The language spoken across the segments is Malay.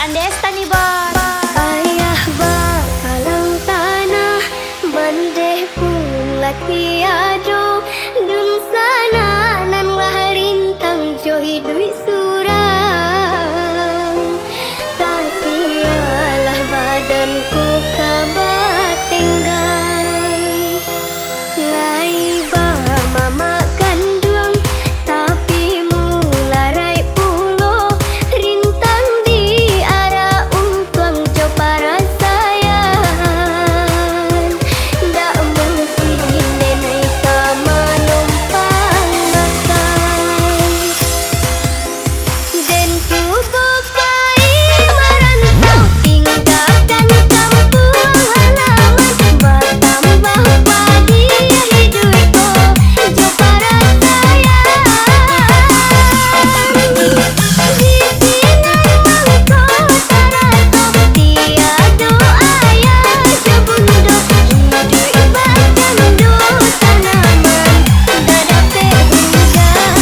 Kerajaan Desta nih, Bos. Ayah bakalang tanah bandeh pula tiado dun sana nan lah lintang johi dui surang tak sialah badanku kabat tenggang lai ba mama kandung tapi mularai pulo rintang di arah untuang jo para sayang dak mesti nenai sama numpang makan dan ku bukai merantau tinggalkan kampung halaman bertambah pagi hidupku jo para sayang di sinan mangkota rasa tiada ayah jo bundo hidup bahkan do tanaman dadape hujan.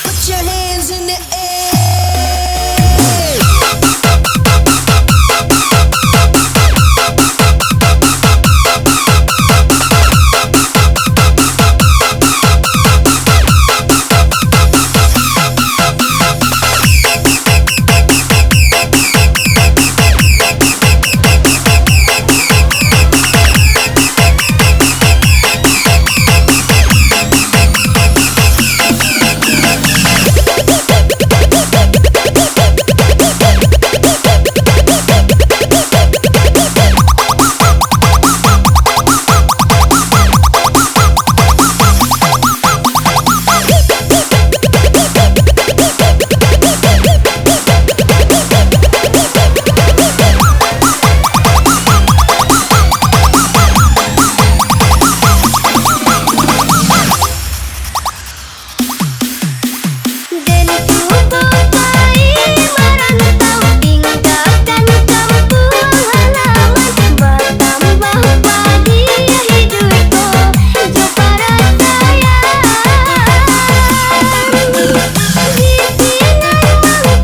Put your hands in the air. Dan ku bukai merantau tinggalkan kampung halaman bertambah pagi hidupku jo para sayang di sinan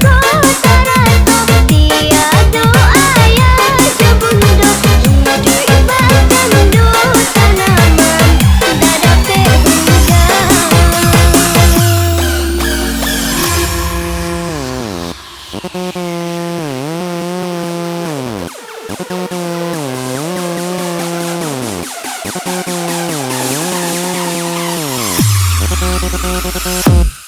mangkota rasa tiada ayah jo bundo hidup bahkan do tanaman dadape hujan. Thank you.